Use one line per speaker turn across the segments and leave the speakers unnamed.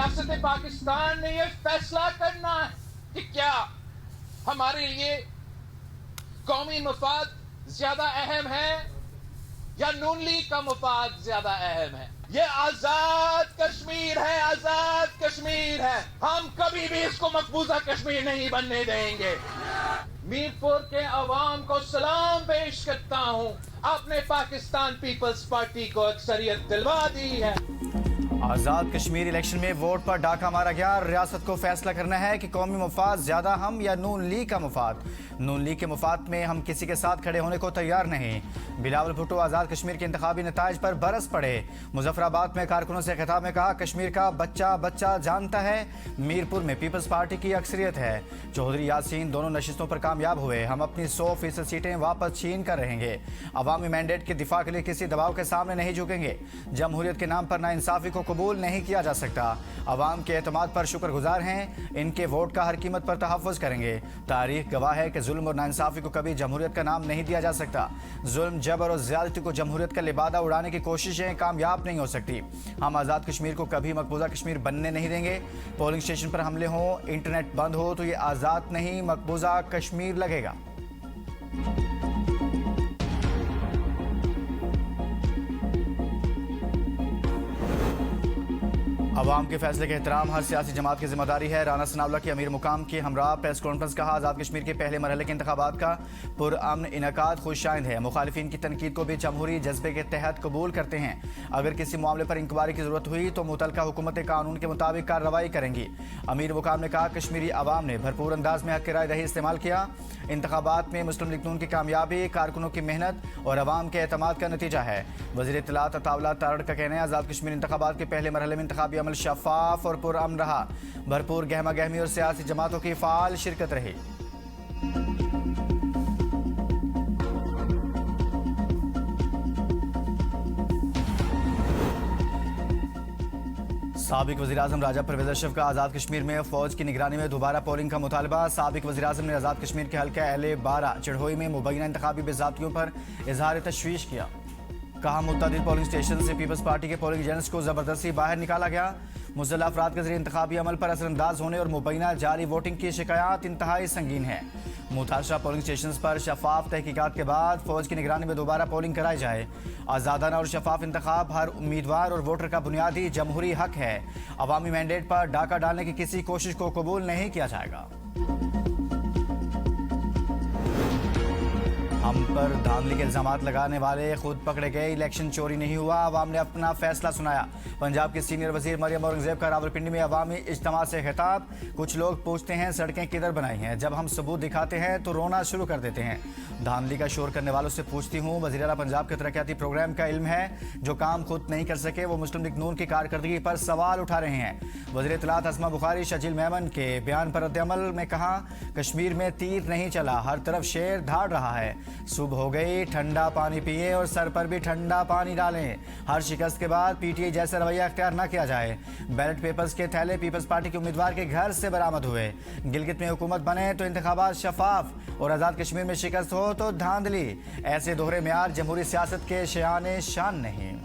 रियासत पाकिस्तान ने यह फैसला करना है कि क्या हमारे लिए कौमी मफाद ज्यादा अहम है या नून लीग का मफाद ज्यादा अहम है। ये आजाद कश्मीर है, आजाद कश्मीर है। हम कभी भी इसको मकबूजा कश्मीर नहीं बनने देंगे। मीरपुर के अवाम को सलाम पेश करता हूं, आपने पाकिस्तान पीपल्स पार्टी को अक्सरियत दिलवा दी है।
आज़ाद कश्मीर इलेक्शन में वोट पर डाका मारा गया। रियासत को फैसला करना है कि कौमी मफाद ज्यादा हम या नून लीग का मफाद। नून लीग के मफाद में हम किसी के साथ खड़े होने को तैयार नहीं। बिलावल भुट्टो आज़ाद कश्मीर के इंतखाबी नताइज पर बरस पड़े। मुजफ्फराबाद में कारकुनों से खिताब में कहा, कश्मीर का बच्चा बच्चा जानता है मीरपुर में पीपल्स पार्टी की अक्सरियत है। चौधरी यासीन दोनों नशिस्तों पर कामयाब हुए। हम अपनी 100% सीटें वापस छीन कर रहेंगे। अवामी मैंडेट के दिफा के लिए किसी दबाव के सामने नहीं झुकेंगे। जमहूरियत के नाम पर नाइंसाफी को कबूल नहीं किया जा सकता। अवाम के एतमाद पर शुक्रगुजार हैं। इनके वोट का हर कीमत पर तहफ़्फ़ुज़ करेंगे। तारीख गवाह है कि जुल्म और नाइंसाफी को कभी जमहूरियत का नाम नहीं दिया जा सकता। जुल्म, जबर और ज़्यादती को जमहूरियत का लिबादा उड़ाने की कोशिशें कामयाब नहीं हो सकती। हम आज़ाद कश्मीर को कभी मकबूजा कश्मीर बनने नहीं देंगे। पोलिंग स्टेशन पर हमले हों, इंटरनेट बंद हो तो ये आज़ाद नहीं मकबूजा कश्मीर लगेगा। अवाम के फैसले के एहतराम हर सियासी जमात की जिम्मेदारी है। राना सनाउल्लाह की अमीर मुकाम के हमरा प्रेस कॉन्फ्रेंस कहा, आज़ाद कश्मीर के पहले मरहले के इंतखाबात का पुरअमन इनकाद खुशाइंद है। मुखालिफिन की तनकीद को भी जमहूरी जज्बे के तहत कबूल करते हैं। अगर किसी मामले पर इंक्वायरी की जरूरत हुई तो मुतलका हुकूमत कानून के मुताबिक कार्रवाई करेंगी। अमीर मुकाम ने कहा, कश्मीरी अवाम ने भरपूर अंदाज में हक की राय दही इस्तेमाल किया। इंतखाबात में मुस्लिम लीग नून की कामयाबी कारकुनों की मेहनत और अवाम के एतमाद का नतीजा है। वज़ीर इत्तलात अताउल्लाह तारड़ का कहना है, आज़ाद कश्मीर इंतखाबात के पहले मरहले में इंतखाबी अमल शफाफ और पुरअमन रहा। भरपूर गहमा गहमी और सियासी जमातों की फ़ाल शिरकत रही। साबिक वज़ीर-ए-आज़म राजा परवेज़ अशरफ का आज़ाद कश्मीर में फ़ौज की निगरानी में दोबारा पोलिंग का मुतालबा। साबिक वज़ीर-ए-आज़म ने आज़ाद कश्मीर के हल्का अहले-12 चिड़होई में मुबैना इंतखाबी बेज़ाब्तियों पर इजहार तशवीश किया। कहा, मुतअद्दिद पोलिंग स्टेशन से पीपल्स पार्टी के पोलिंग एजेंट्स को ज़बरदस्ती बाहर निकाला गया। मुज़ल्ला अफराद के ज़रिए इंतखाबी अमल पर असरअंदाज होने और मुबैना जारी वोटिंग की शिकायत इंतहाई संगीन है। मुताशरा पोलिंग स्टेशन पर शफाफ तहकीकात के बाद फौज की निगरानी में दोबारा पोलिंग कराई जाए। आज़ादाना और शफाफ इंतखाब हर उम्मीदवार और वोटर का बुनियादी जमहूरी हक है। अवामी मैंडेट पर डाका डालने की किसी कोशिश को कबूल नहीं किया जाएगा। हम पर धांधली के इल्जामात लगाने वाले खुद पकड़े गए। इलेक्शन चोरी नहीं हुआ, अवाम ने अपना फैसला सुनाया। पंजाब के सीनियर वजीर मरियम औरंगजेब का रावलपिंडी में अवामी इज्तिमा से खिताब। कुछ लोग पूछते हैं सड़कें किधर बनाई हैं, जब हम सबूत दिखाते हैं तो रोना शुरू कर देते हैं। धांधली का शोर करने वालों से पूछती हूँ, वज़ीर आला पंजाब के तरक्याती प्रोग्राम का इल्म है, जो काम खुद नहीं कर सके वो मुस्लिम लीग नून की कारकर्दगी पर सवाल उठा रहे हैं। वज़ीर इत्तलात हस्मा बुखारी शजील मेमन के बयान पर रद्द-ए-अमल में कहा, कश्मीर में तीर नहीं चला, हर तरफ शेर धाड़ रहा है। सुबह हो गई, ठंडा पानी पिए और सर पर भी ठंडा पानी डालें। हर शिकस्त के बाद पीटीआई जैसा रवैया अख्तियार न किया जाए। बैलेट पेपर्स के थैले पीपल्स पार्टी के उम्मीदवार के घर से बरामद हुए। गिलगित में हुकूमत बने तो इंतखाबात शफाफ और आज़ाद कश्मीर में शिकस्त हो तो धांधली। ऐसे दोहरे म्यार जमहूरी सियासत के शान शान नहीं।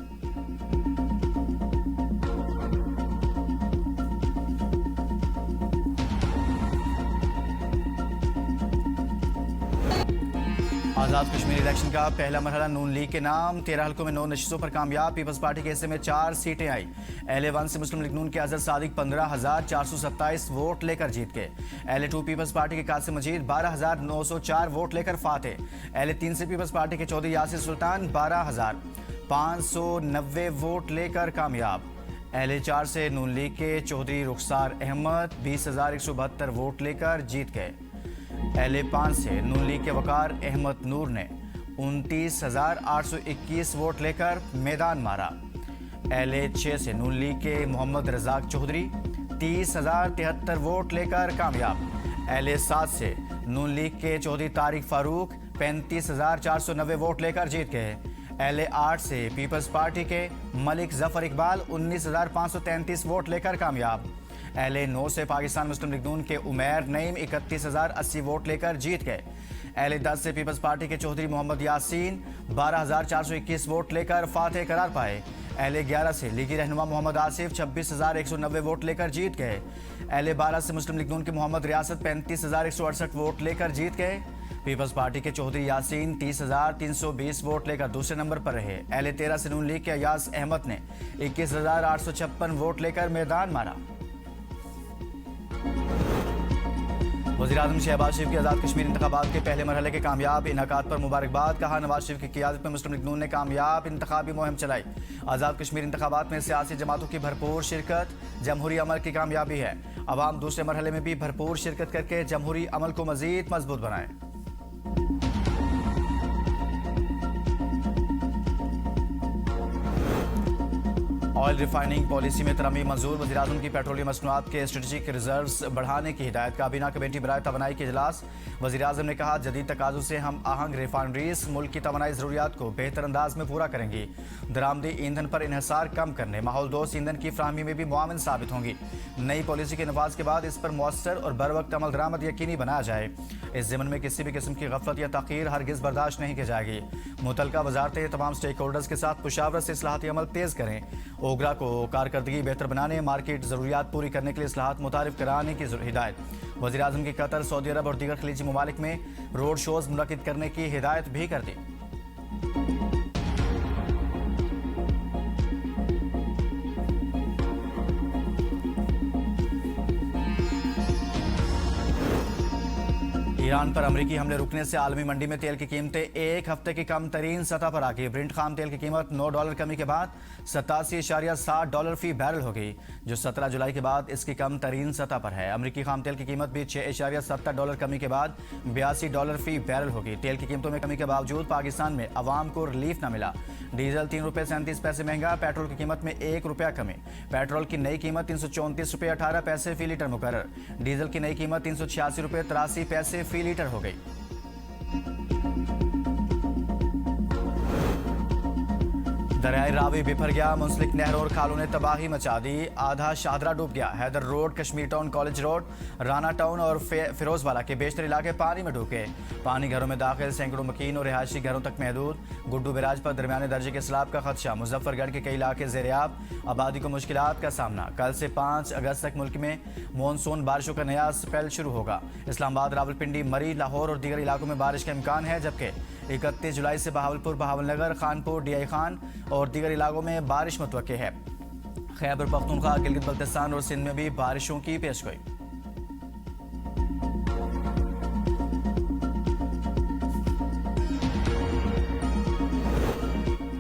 आज़ाद कश्मीर इलेक्शन का पहला मरहला नून लीग के नाम। 13 हल्कों में 9 नशिस्तों पर कामयाब। पीपल्स पार्टी के हिस्से में 4 सीटें आई। LA1 से मुस्लिम लीग नून के अजहर सादिक 15,427 वोट लेकर जीत गए। LA2 पीपल्स पार्टी के कासिम मजीद 12,904 वोट लेकर फाते। LA3 से पीपल्स पार्टी के चौधरी यासिर सुल्तान 12,590 वोट लेकर कामयाब। LA4 से नून लीग के चौधरी रुखसार अहमद 20,172 वोट लेकर जीत गए। LA5 से नून लीग के वकार अहमद नूर ने 29,821 वोट लेकर मैदान मारा। LA6 से नून लीग के मोहम्मद रजाक चौधरी 30,073 वोट लेकर कामयाब। LA7 से नून लीग के चौधरी तारिक फारूक 35,490 वोट लेकर जीत गए। LA8 से पीपल्स पार्टी के मलिक जफर इकबाल 19,533 वोट लेकर कामयाब। LA9 से पाकिस्तान मुस्लिम लीग नून के उमैर नईम 31,080 वोट लेकर जीत गए। LA10 से पीपल्स पार्टी के चौधरी मोहम्मद यासीन 12,421 वोट लेकर फातेह करार पाए। LA 11 से लीगी रहनुमा मोहम्मद आसिफ 26,190 वोट लेकर जीत गए। LA 12 से मुस्लिम लीग नून के मोहम्मद रियासत 35,168 वोट लेकर जीत गए। पीपल्स पार्टी के चौधरी यासीन 30,320 वोट लेकर दूसरे नंबर पर रहे। LA 13 से नून लीग के अयाज अहमद ने 21,856 वोट लेकर मैदान मारा। वज़ीर-ए-आज़म शहबाज शरीफ के आज़ाद कश्मीर इंतखाबात के पहले मरहले के कामयाब इनेकाद पर मुबारकबाद। कहा, नवाज शरीफ की क़ियादत में मुस्लिम लीग नून ने कामयाब इंतखाबी मुहिम चलाई। आज़ाद कश्मीर इंतखाबात में सियासी जमातों की भरपूर शिरकत जमहूरी अमल की कामयाबी है। अवाम दूसरे मरहले में भी भरपूर शिरकत करके जमहूरी अमल को मज़ीद मजबूत बनाए। ऑयल रिफाइनिंग पॉलिसी में तरमीम मंजूर। वज़ीर-ए-आज़म की पेट्रोलियम मसनूआत के स्ट्रेटेजिक रिजर्व्स बढ़ाने की हिदायत। काबीना कमेटी बराए तवानाई के इजलास। वज़ीर-ए-आज़म ने कहा, जदीद तकाज़ों से हम आहंग रिफाइनरीज मुल्क की तवानाई ज़रूरियात को बेहतर अंदाज में पूरा करेंगी। दरामदी ईंधन पर इन्हिसार कम करने, माहौल दोस्त ईंधन की फ्राहमी में भी मुआविन साबित होंगी। नई पॉलिसी के नफाज के बाद इस पर मौसर और बर वक्त अमल दरामद यकीनी बनाया जाए। इस ज़िमन में किसी भी किस्म की गफलत या ताख़ीर हरगिज़ बर्दाश्त नहीं की जाएगी। मुतलका वजारतें तमाम स्टेक होल्डर्स के साथ मुशावरत से इस्लाहाती अमल तेज़ करें। ओगरा को कारकर्दगी बेहतर बनाने, मार्केट ज़रूरियात पूरी करने के लिए इस्लाहात मुतारिफ कराने की हिदायत। वज़ीर-ए-आज़म की कतर, सऊदी अरब और दीगर खलीजी ममालिक में रोड शोज़ मुनक़िद करने की हिदायत भी कर दी। ईरान पर अमरीकी हमले रुकने से आलमी मंडी में तेल की कीमतें एक हफ्ते की कम तरीन सतह पर आ गई। ब्रेंट खाम तेल की कीमत $9 कमी के बाद $87.60 फी बैरल हो गई, जो 17 जुलाई के बाद इसकी कम तरीन सतह पर है। अमरीकी खाम तेल की कीमत भी $6.70 कमी के बाद $82 फी बैरल हो गई। तेल की कीमतों में कमी के बावजूद पाकिस्तान में अवाम को रिलीफ न मिला। डीजल ₹3.37 महंगा, पेट्रोल की कीमत में ₹1 कमी। पेट्रोल की नई कीमत ₹334.18 फी लीटर मुकर्रर। डीजल की नई कीमत ₹386.83 फी लीटर हो गई। दरियाई रावी बिफर गया, मुंसलिक नहरों और खालों ने तबाही मचा दी। आधा शाहदरा डूब गया। Haider road, Kashmir town, college road, Rana town और फिरोजवाला के बेशतर इलाके पानी में डूब गए। पानी घरों में दाखिल, सैकड़ों मकीन और रिहायशी घरों तक महदूद। गुड्डू बैराज पर दरमियाने दर्जे के सैलाब का खदशा। मुजफ्फरगढ़ के कई इलाके ज़ेर-ए-आब, आबादी को मुश्किलात का सामना। कल से 5 अगस्त तक मुल्क में मानसून बारिशों का नया स्पेल शुरू होगा। इस्लामाबाद, रावलपिंडी, मरी, लाहौर और दीगर इलाकों में बारिश का इम्कान है, जबकि 31 जुलाई से बहावलपुर, बहावलनगर, खानपुर, DI खान और दीगर इलाकों में बारिश मुतवक्के है। खैबर पख्तूनख्वा, गिलगित बल्तिस्तान और सिंध में भी बारिशों की पेशगोई।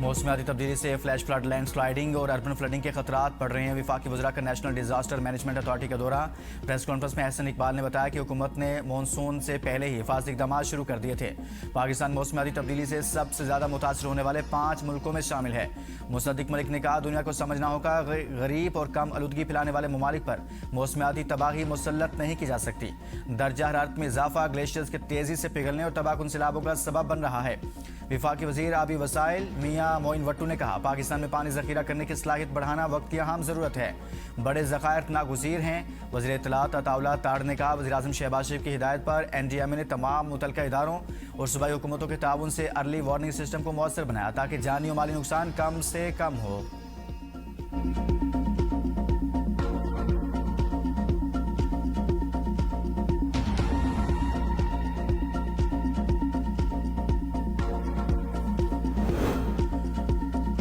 मौसमियाती तब्दीली से फ्लैश फ्लड, लैंड स्लाइडिंग और अर्बन फ्लडिंग के खतरात बढ़ रहे हैं। वफाकी वज़रा का नेशनल डिजास्टर मैनेजमेंट अथॉरिटी का दौरा। प्रेस कॉन्फ्रेंस में अहसन इकबाल ने बताया कि हुकूमत ने मानसून से पहले ही हिफाजती इक़दाम शुरू कर दिए थे। पाकिस्तान मौसमियाती तब्दीली से सबसे ज़्यादा मुतासर होने वाले 5 मुल्कों में शामिल है। मुसद्दिक मलिक ने कहा, दुनिया को समझना होगा, गरीब और कम आलूदगी फैलाने वाले ममालिक पर मौसमियाती तबाही मुसल्लत नहीं की जा सकती। दर्जा हरारत में इजाफा ग्लेशियर्स के तेज़ी से पिघलने और तबाहकुन सैलाबों का सबब बन रहा है। वफाकी वज़ीर आबी वसाइल मियां मोइन वट्टू ने कहा, पाकिस्तान में पानी ज़ख़ीरा करने की सलाहियत बढ़ाना वक्त की अहम ज़रूरत है। बड़े ज़ख़ायर नागुज़ीर हैं। वज़ीर इत्तलात अताउल्लाह तार ने कहा, वज़ीर-ए-आज़म शहबाज शरीफ की हिदायत पर NDMA ने तमाम मुतलका इदारों और सूबाई हुकूमतों के ताउन से अर्ली वार्निंग सिस्टम को मौसर बनाया ताकि जानी और माली नुकसान कम से कम हो।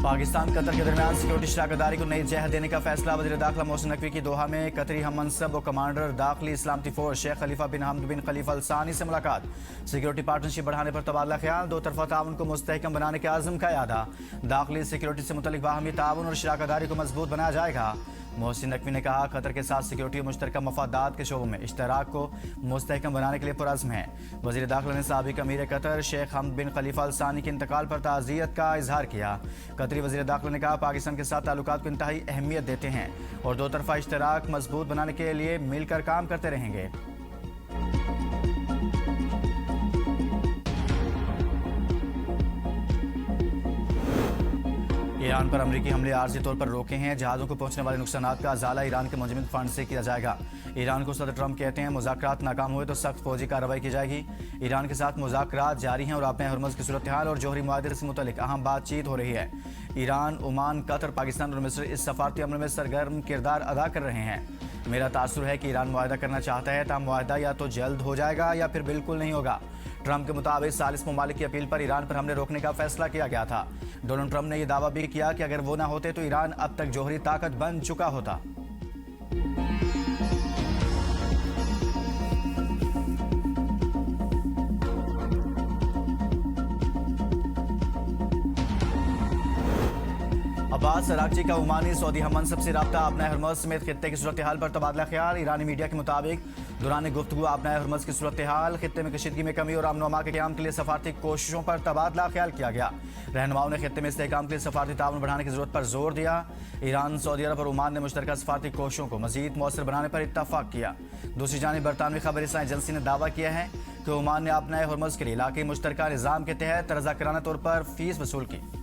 पाकिस्तान कतर के दरमियान सिक्योरिटी शराकतदारी को नई जहर देने का फैसला। वज़ीर दाखिला मोहसिन नकवी की दोहा में कतरी हम मनसब और कमांडर दाखिली इस्लामती फोर्स शेख खलीफा बिन हमद बिन खलीफा अल सानी से मुलाकात। सिक्योरिटी पार्टनरशिप बढ़ाने पर तबादला ख्याल। दो तरफा ताउन को मुस्तहकम बनाने के आज़म का यादा। दाखिली सिक्योरिटी से मुतल्लिक बाहमी ताउन और शराकतदारी को मजबूत बनाया जाएगा। मोहसिन नकवी ने कहा, कतर के साथ सिक्योरिटी और मुश्तरका मफादात के शोबों में इश्तराक को मुस्तहकम बनाने के लिए पुरज़्म है। वज़ीर दाखिला ने साबिक़ अमीर कतर शेख हमद बिन खलीफा अल सानी के इंतकाल पर ताज़ियत का इजहार किया। कतरी वज़ीर दाखिला ने कहा, पाकिस्तान के साथ ताल्लुकात को इंतहाई अहमियत देते हैं और दो तरफा इश्तराक मजबूत बनाने के लिए मिलकर काम करते रहेंगे। ईरान पर अमरीकी हमले आर्जी तौर पर रोके हैं। जहाज़ों को पहुंचने वाले नुकसानात का अजाला ईरान के मुंजमद फंड से किया जाएगा। ईरान को सदर ट्रंप कहते हैं मुज़ाकरात नाकाम हुए तो सख्त फौजी कार्रवाई की जाएगी। ईरान के साथ मुज़ाकरात जारी हैं और आपने हरमुज़ की सूरत हाल और जौहरी मुआहदे से मुतल्लिक अहम बातचीत हो रही है। ईरान, ओमान, कतर, पाकिस्तान और मिस्र इस सफारती अमल में सरगर्म किरदार अदा कर रहे हैं। मेरा तासुर है कि ईरान मुआहदा करना चाहता है, ताहम मुआहदा या तो जल्द हो जाएगा या फिर बिल्कुल नहीं होगा। ट्रंप के मुताबिक 40 ममालिक की अपील पर ईरान पर हमले रोकने का फैसला किया गया था। डोनाल्ड ट्रंप ने यह दावा भी किया कि अगर वो ना होते तो ईरान अब तक जौहरी ताकत बन चुका होता। अब्बास अरागची का ओमानी सऊदी हममनसब से रब्ता आपना हरमुज़ समेत खित्ते की सूरत हाल पर तबादला ख्याल। ईरानी मीडिया के मुताबिक दौरान गुफ्तगू आपना हरमुज़ की सूरत हाल, खित्ते में कशीदगी में कमी और अमन अमा के क़याम के लिए सफारती कोशिशों पर तबादला ख्याल किया गया। रहनुमाओं ने खित्ते में इस्तेहकाम के लिए सफारती ताउन बढ़ाने की जरूरत पर जोर दिया। ईरान, सऊदी अरब और ओमान ने मुश्तरका सफारती कोशिशों को मजीद मौसर बनाने पर इत्तफाक किया। दूसरी जानिब बरतानवी खबर रसां एजेंसी ने दावा किया है कि ओमान ने अपना हरमुज़ के लिए इलाक़ाई मुश्तरका निज़ाम के तहत रज़ाकाराना तौर पर फीस वसूल की।